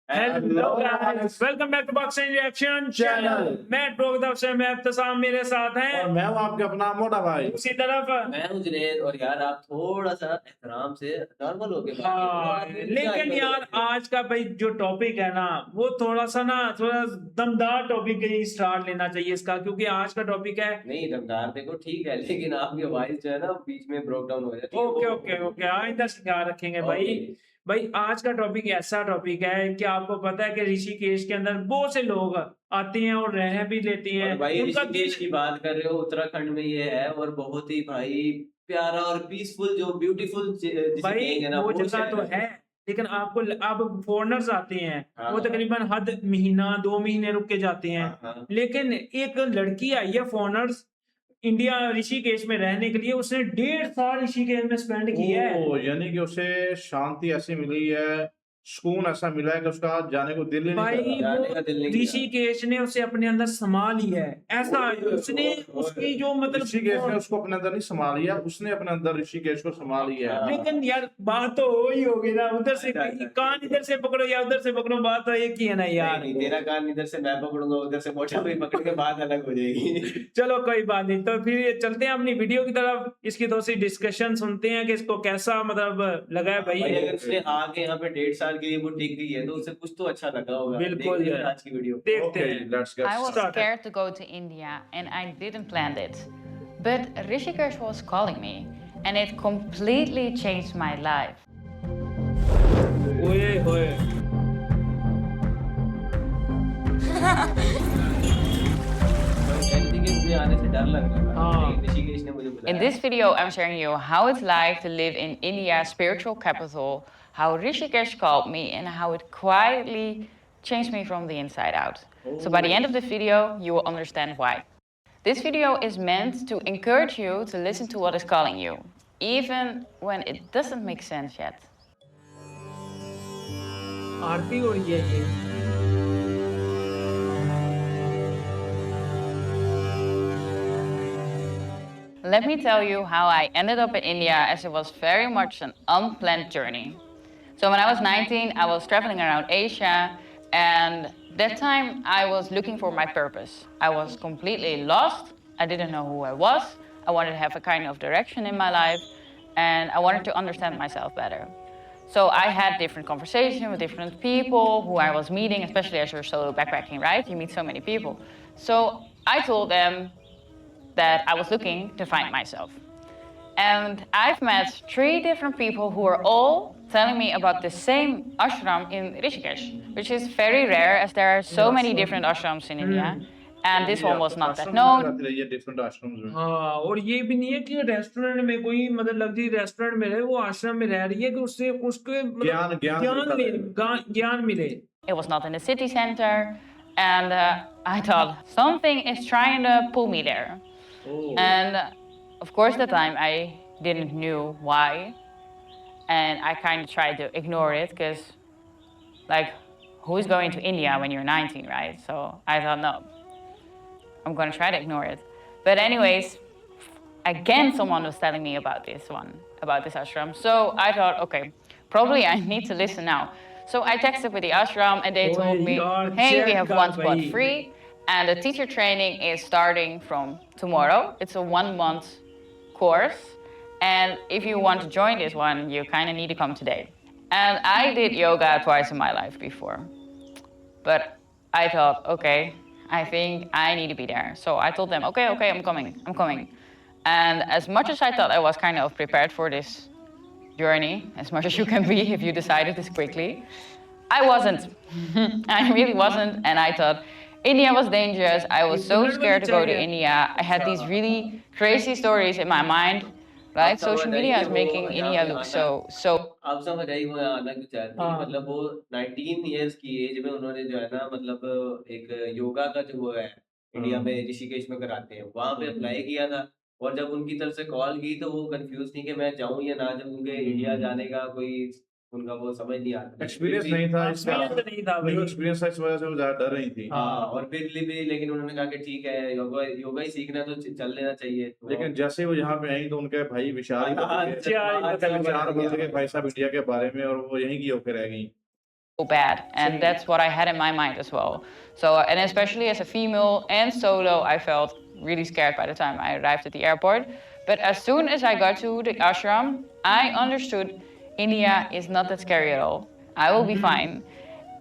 Hello guys, welcome back to Pakistani reaction channel. Madbro की तरफ से मैं इब्तिसाम, मेरे साथ हैं और मैं हूं आपके अपना मोटा भाई। उसी तरफ मैं हूँ जुनैद। और यार आप थोड़ा सा एहतराम से नॉर्मल हो के लेकिन यार आज का भाई जो टॉपिक है ना, वो थोड़ा दमदार टॉपिक ही स्टार्ट लेना चाहिए इसका, क्योंकि आज का टॉपिक है। नहीं दमदार देखो ठीक है, लेकिन आपकी वॉइस जो है ना बीच में ब्रोक डाउन हो जाती है। ओके ओके ओके, आइंदा से ख्याल रखेंगे भाई। भाई आज का टॉपिक ऐसा टॉपिक है कि आपको पता है कि ऋषिकेश के अंदर बहुत से लोग आते हैं और रह भी लेते हैं। और भाई उनका ऋषिकेश की बात कर रहे हो, उत्तराखंड में ये है और बहुत ही भाई प्यारा और पीसफुल जो ब्यूटीफुल जिसे भाई कहेंगे ना वो वो जगह तो शहर है, लेकिन आपको अब फॉरेनर्स आते हैं, हाँ, वो तकरीबन हद महीना 2 महीने रुक के जाते हैं। हाँ। लेकिन एक लड़की आई है फॉरेनर्स इंडिया ऋषिकेश में रहने के लिए, उसने 1.5 साल ऋषिकेश में स्पेंड किया है। यानी कि उसे शांति ऐसी मिली है, सुकून ऐसा मिला है कि उसका जाने को दिल ही नहीं कर भाई रहा। जाने का दिल वो नहीं किया। ऋषिकेश ने उसे अपने अंदर समा लिया है, ऐसा उसने उसकी जो मतलब ऋषिकेश ने उसको अपने अंदर नहीं समा लिया, उसने अपने अंदर ऋषिकेश को समा लिया है। लेकिन यार बात तो हो ही होगी ना, उधर से कान इधर से पकड़ो या उधर से पकड़ो, बात तो एक ही है ना यार। नहीं, तेरा कान इधर से मैं पकड़ूंगा, उधर से मोटा भाई पकड़ के बात अलग हो जाएगी। चलो कोई बात नहीं, तो फिर ये चलते हैं अपनी वीडियो की तरफ, इसकी थोड़ी सी डिस्कशन सुनते हैं कि इसको कैसा मतलब लगा है भाई। अगर उसने आके यहाँ पे 1.5 साल के लिए वो टिक गई है तो उसे कुछ तो अच्छा लगा होगा। बिल्कुल देखते हैं आज की वीडियो। देखते Okay, हैं। let's get I was started. scared to go to India and I didn't plan it. But Rishikesh was calling me and it completely changed my life. ओए होए, मुझे आने से डर लग रहा था, हाँ। लेकिन ऋषिकेश ने मुझे बुलाया। In this video, I'm sharing you how it's like to live in India's spiritual capital, how Rishikesh called me, and how it quietly changed me from the inside out. So by the end of the video, you will understand why. This video is meant to encourage you to listen to what is calling you, even when it doesn't make sense yet. आरती हो रही है ये। Let me tell you how I ended up in India, as it was very much an unplanned journey. So when I was 19, I was traveling around Asia, and that time I was looking for my purpose. I was completely lost. I didn't know who I was. I wanted to have a kind of direction in my life, and I wanted to understand myself better. So I had different conversations with different people who I was meeting, especially as you're solo backpacking, right? You meet so many people. So I told them that I was looking to find myself. And I've met 3 different people who are all telling me about the same ashram in Rishikesh, which is very rare as there are so many different ashrams in India. And this one was not that known. Different ashrams में। हाँ, और ये भी नहीं है कि restaurant में कोई मतलब लग्जरी रेस्टोरेंट में रहे, वो आश्रम में रह रही है कि उससे उसके मतलब ज्ञान मिले। It was not in the city center, and I thought something is trying to pull me there. And of course, at the time I didn't knew why, and I kind of tried to ignore it because, like, who's going to India when you're 19, right? So I thought, no, I'm gonna try to ignore it. But anyways, again, someone was telling me about this ashram. So I thought, okay, probably I need to listen now. So I texted with the ashram and they told me, hey, we have one spot free and the teacher training is starting from tomorrow. It's a 1-month course. And if you want to join this one, you kind of need to come today. And I did yoga twice in my life before. But I thought, okay, I think I need to be there. So I told them, okay, I'm coming. And as much as I thought I was kind of prepared for this journey, as much as you can be if you decided this quickly, I wasn't. I really wasn't. And I thought India was dangerous. I was so scared to go to India. I had these really crazy stories in my mind. Right? Social media is making India look so. आप समझ आई वो आना क्यों चाहती हाँ। मतलब वो 19 years की एज में उन्होंने जो है ना मतलब एक योगा का जो वो है इंडिया में ऋषिकेश में कराते हैं वहां पे अप्लाई किया था। और जब उनकी तरफ से कॉल की तो वो कंफ्यूज थी कि मैं जाऊं या ना जाऊं, उनके इंडिया जाने का कोई उनका वो समझ नहीं आता, एक्सपीरियंस नहीं था, एक्सपीरियंस नहीं था भाई। एक्सपीरियंस था, इस वजह से वो ज्यादा डर रही थी। हाँ, और फिर भी लेकिन उन्होंने कहा कि ठीक है योगा ही सीखना तो चल लेना चाहिए। तो लेकिन जैसे वो यहाँ पे आई तो उनके भाई विचार विचार बदल गए भाई साहब इंडिया के बारे में, और वो यहीं की होकर रह गई। bad, and that's what I had in my mind as well. So, and especially as a female and solo, I felt really scared by the time I arrived at the airport. But as soon as I got to the ashram, I understood India is not that scary at all. I will be fine.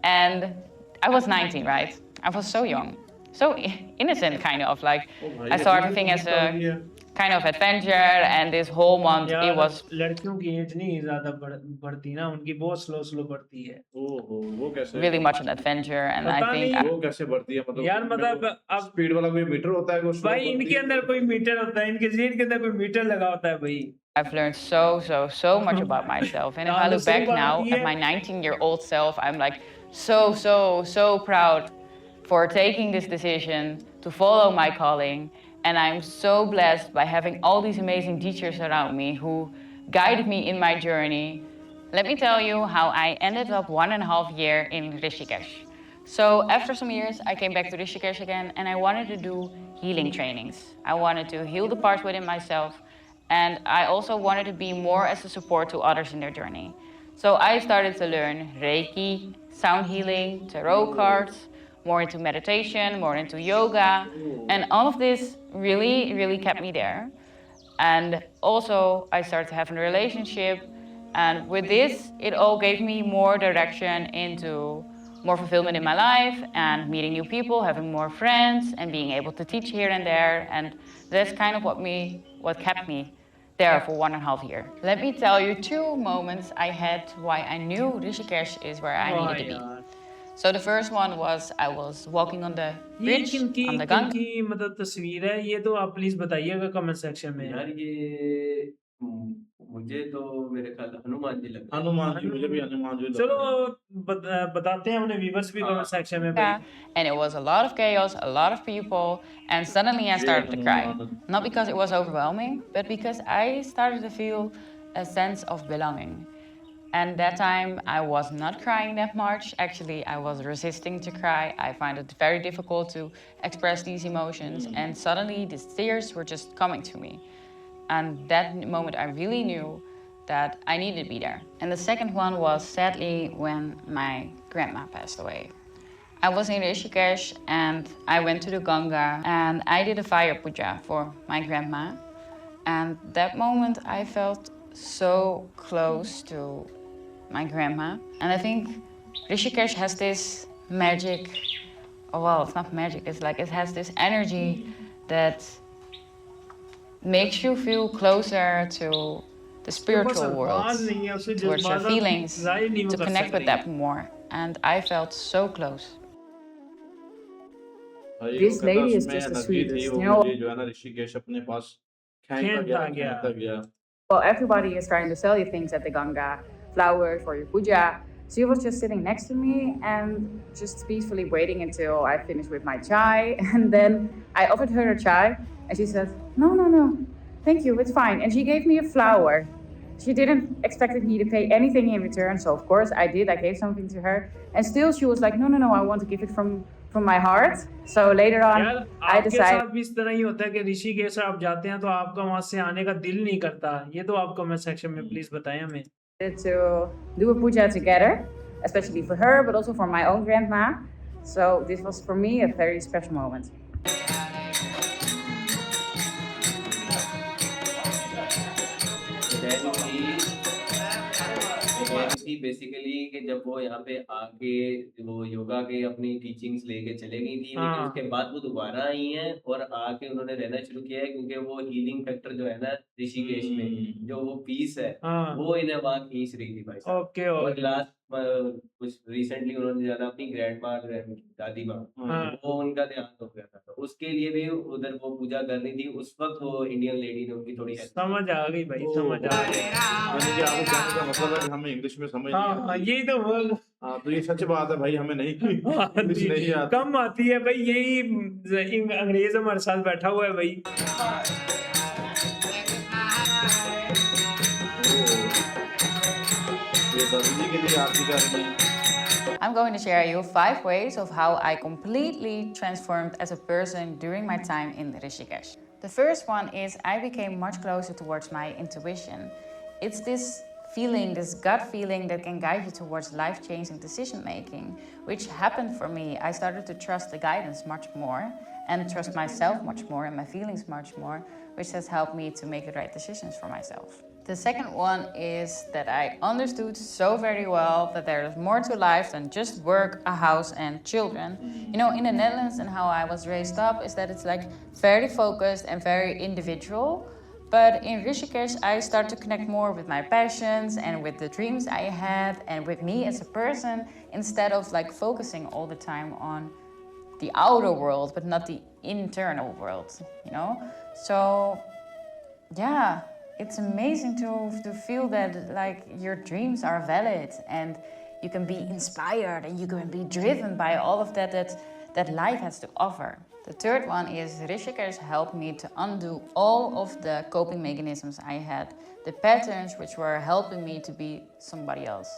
And I was 19, right? I was so young, so innocent, kind of. Like, I saw everything as a kind of adventure, and this whole month it यार was लड़कियों की as नहीं ज्यादा बढ़ती ना, उनकी बहुत slow बढ़ती है। ओहो, वो कैसे? really much an adventure, and I पता think नहीं वो कैसे बढ़ती है? मतलब यार, उनमें मतलब वो अब स्पीड वाला कोई मीटर होता है वो स्लो भाई करती इनके है? अंदर कोई मीटर होता है, इनके जेब के अंदर कोई मीटर लगा होता है भाई। I've learned so much about myself. And if I हाँ, तो look सही back बात now ये at my 19-year-old self, I'm like so proud for taking this decision to follow my calling. And I'm so blessed by having all these amazing teachers around me who guided me in my journey. Let me tell you how I ended up 1.5 years in Rishikesh. So after some years, I came back to Rishikesh again, and I wanted to do healing trainings. I wanted to heal the parts within myself, and I also wanted to be more as a support to others in their journey. So I started to learn Reiki, sound healing, tarot cards, more into meditation, more into yoga, and all of this really kept me there. And also, I started to have a relationship, and with this, it all gave me more direction into more fulfillment in my life and meeting new people, having more friends, and being able to teach here and there. And that's kind of what kept me there for 1.5 years. Let me tell you 2 moments I had why I knew Rishikesh is where I needed to be. So the first one was I was walking on the ये bridge किनकी on the Ganga. किनकी मतलब तस्वीर है ये, तो आप please बताइएगा कमेंट सेक्शन में। यार ये मुझे तो मेरे ख्याल हनुमान जी लग रहे हैं। हनुमान जी, मुझे भी हनुमान जी लग चलो रहे हैं। बताते हैं अपने व्यूवर्स भी कमेंट सेक्शन में भाई। And it was a lot of chaos, a lot of people, and suddenly I started to cry. Not because it was overwhelming, but because I started to feel a sense of belonging. And that time I was not crying that much. Actually, I was resisting to cry. I find it very difficult to express these emotions. And suddenly these tears were just coming to me. And that moment I really knew that I needed to be there. And the second one was sadly when my grandma passed away. I was in Rishikesh and I went to the Ganga and I did a fire puja for my grandma. And that moment I felt so close to my grandma. And I think Rishikesh has this magic, well, it's not magic, it's like it has this energy that makes you feel closer to the spiritual world, towards your feelings, to connect with that more. And I felt so close. This lady is just the sweetest, you know. जो है ना ऋषिकेश अपने पास खींचता गया। Well, everybody is trying to sell you things at the Ganga, flowers for your puja. She was just sitting next to me and just peacefully waiting until I finished with my chai. And then I offered her a chai and she said, no, thank you, it's fine. And she gave me a flower. She didn't expect me to pay anything in return. So of course I did, I gave something to her. And still she was like, no, I want to give it from my heart. So later on, यार I आपके decided साथ भी इस तरह ही होता है कि ऋषिकेश आप जाते हैं तो आपका वहां से आने का दिल नहीं करता, ये तो आप कमेंट सेक्शन में प्लीज बताएं हमें। to do a puja together, especially for her, but also for my own grandma. So this was for me a very special moment. Basically कि जब वो यहाँ पे आके वो योगा के अपनी टीचिंग्स लेके चले गई थी, लेकिन हाँ। उसके बाद वो दोबारा आई हैं और आके उन्होंने रहना शुरू किया है, क्योंकि वो हीलिंग फैक्टर जो है ना ऋषिकेश में, जो वो पीस है, हाँ। वो इन्हें वहाँ खींच रही थी भाई साहब। ओके और लास्ट कुछ रिसेंटली उन्होंने जाना अपनी ग्रैंड माँ दादी माँ, हाँ। वो उनका देहांत हो गया था, तो उसके लिए भी उधर वो पूजा करनी थी। उस वक्त वो इंडियन लेडी ने उनकी थोड़ी हेल्प समझ आ गई भाई, समझ आ गई। यानी कि आपको कहने का मतलब है कि हमें इंग्लिश में समझ नहीं हाँ, आती। यही तो वो हाँ, तो ये सच बात है भाई, हमें नहीं इंग्लिश नहीं आती। कम आती है भाई, यही अंग्रेज हमारे साथ बैठा हुआ है भाई। ये दादी के लिए आरती कर रही है। I'm going to share you 5 ways of how I completely transformed as a person during my time in Rishikesh. The first one is I became much closer towards my intuition. It's this feeling, this gut feeling that can guide you towards life-changing decision making, which happened for me. I started to trust the guidance much more and trust myself much more and my feelings much more, which has helped me to make the right decisions for myself. The second one is that I understood so very well that there is more to life than just work, a house and children. You know, in the Netherlands and how I was raised up is that it's like very focused and very individual. But in Rishikesh, I start to connect more with my passions and with the dreams I had and with me as a person, instead of like focusing all the time on the outer world, but not the internal world, you know? So, yeah, it's amazing to feel that like your dreams are valid and you can be inspired and you can be driven by all of that life has to offer. The third one is Rishikesh helped me to undo all of the coping mechanisms I had, the patterns which were helping me to be somebody else.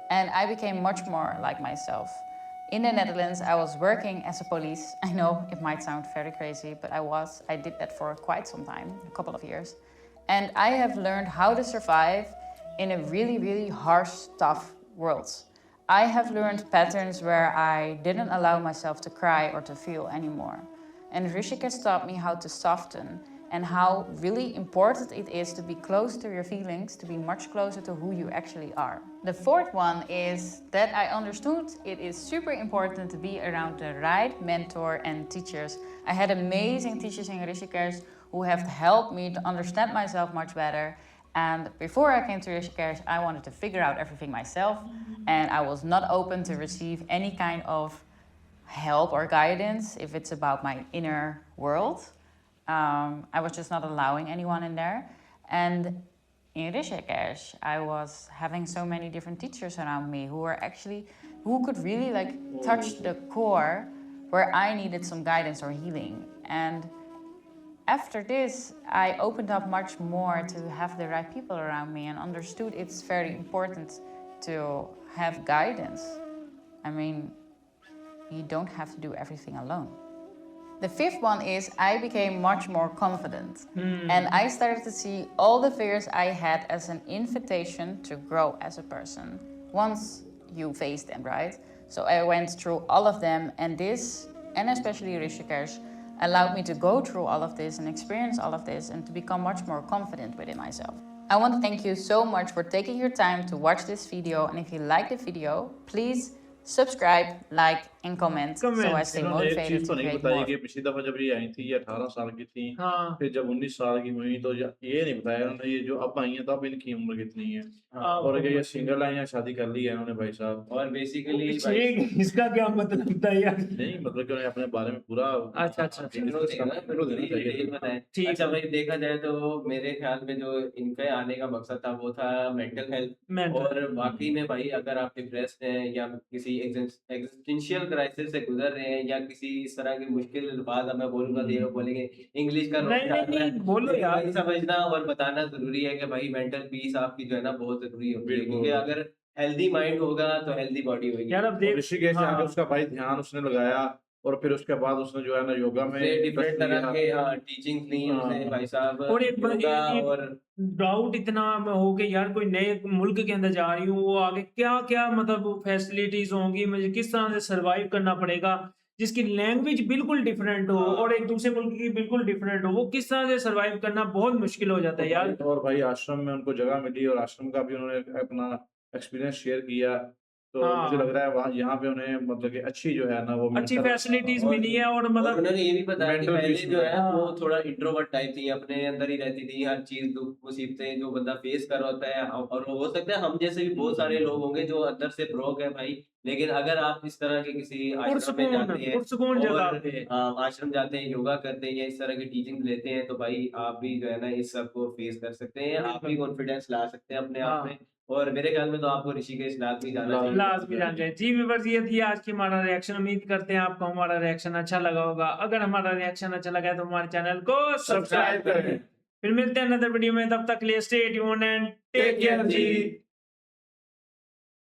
And I became much more like myself. In the Netherlands, I was working as a police. I know it might sound very crazy, but I did that for quite some time, a couple of years. And I have learned how to survive in a really, really harsh, tough world. I have learned patterns where I didn't allow myself to cry or to feel anymore. And Rishikesh taught me how to soften and how really important it is to be close to your feelings, to be much closer to who you actually are. The fourth one is that I understood it is super important to be around the right mentor and teachers. I had amazing teachers in Rishikesh who have helped me to understand myself much better. And before I came to Rishikesh, I wanted to figure out everything myself, and I was not open to receive any kind of help or guidance if it's about my inner world. I was just not allowing anyone in there. And in Rishikesh, I was having so many different teachers around me who could really like touch the core where I needed some guidance or healing. And after this, I opened up much more to have the right people around me and understood it's very important to have guidance. I mean, you don't have to do everything alone. The fifth one is I became much more confident. And I started to see all the fears I had as an invitation to grow as a person once you face them, right? So I went through all of them, and this, and especially Rishikesh, allowed me to go through all of this and experience all of this and to become much more confident within myself. I want to thank you so much for taking your time to watch this video, and if you like the video, please subscribe, like and comment so I stay इन्होंने एक motivated चीज to तो नहीं create बताई more. कि पिछली दफा जब ये आई थी ये 18 साल की थी, हाँ फिर जब 19 साल की हुई तो ये नहीं बताया इन्होंने ये जो अब आई हैं तब इनकी उम्र कितनी है, और ये सिंगल आई हैं, शादी कर ली है इन्होंने भाई साहब। और बेसिकली इसका क्या मतलब था यार? नहीं मतलब कि उन्हें अपने बारे में पूरा अच्छा अच्छा अच्छा, इंट्रो देना चाहिए। ठीक अच्छा है। भाई, देखा जाए तो मेरे ख्याल में जो इनके आने का मकसद था वो था मेंटल हेल्थ। Mental। और वाकई में भाई, अगर आप डिप्रेस्ड हैं या किसी एग्जिस्टेंशियल क्राइसिस से गुजर रहे हैं या किसी इस तरह की मुश्किल बात, अब मैं बोलूंगा तो ये बोलेंगे इंग्लिश का नहीं नहीं नहीं, बोलो लेकिन यार। भाई समझना और बताना जरूरी है कि भाई मेंटल पीस आपकी जो है ना बहुत जरूरी होती है, बिल्कुल। क्योंकि अगर हेल्दी माइंड होगा तो हेल्दी बॉडी होगी। यार अब और देख, ऋषिकेश हाँ आके उसका भाई ध्यान उसने लगाया, और फिर उसके बाद उसने जो है ना योगा में डिफरेंट इंटरेस्ट तरह लिया। के टीचिंग ली हाँ। उसने भाई साहब, और एक योगा और डाउट इतना हो कि यार कोई नए मुल्क के अंदर जा रही हूँ, वो आगे क्या क्या मतलब फैसिलिटीज होंगी, मुझे किस तरह से सरवाइव करना पड़ेगा, जिसकी लैंग्वेज बिल्कुल डिफरेंट हो और एक दूसरे मुल्क की बिल्कुल डिफरेंट हो, वो किस तरह से सरवाइव करना बहुत मुश्किल हो जाता है यार। और भाई आश्रम में उनको जगह मिली और आश्रम का भी उन्होंने अपना एक्सपीरियंस शेयर किया, तो मुझे लग हाँ रहा है वहाँ यहाँ पे उन्हें मतलब कि अच्छी जो है ना वो अच्छी mental- फैसिलिटीज और- मिली है, और और मतलब उन्होंने ये भी बताया कि Mental पहले peace जो है हाँ। वो थोड़ा इंट्रोवर्ट टाइप थी, अपने अंदर ही रहती थी, हर चीज दुख मुसीबतें जो बंदा फेस कर रहा होता है, और हो सकता है हम जैसे भी बहुत सारे लोग होंगे जो अंदर से ब्रोक है भाई, लेकिन अगर आप इस तरह के किसी आश्रम में जाते हैं पुरसकून जगह और पे। आश्रम जाते हैं, योगा करते हैं या इस तरह की टीचिंग लेते हैं, तो भाई आप भी जो है ना इस सब को फेस कर सकते हैं, आप भी कॉन्फिडेंस ला सकते हैं अपने आप हाँ में। और मेरे ख्याल में तो आपको ऋषिकेश लाजमी जाना चाहिए। लाजमी जान जाए जी। व्यूअर्स, ये थी आज की हमारा रिएक्शन। उम्मीद करते हैं आपको हमारा रिएक्शन अच्छा लगा होगा। अगर हमारा रिएक्शन अच्छा लगा है तो हमारे चैनल को सब्सक्राइब करें। फिर मिलते हैं अनदर वीडियो में, तब तक के लिए stay tuned and take care ji.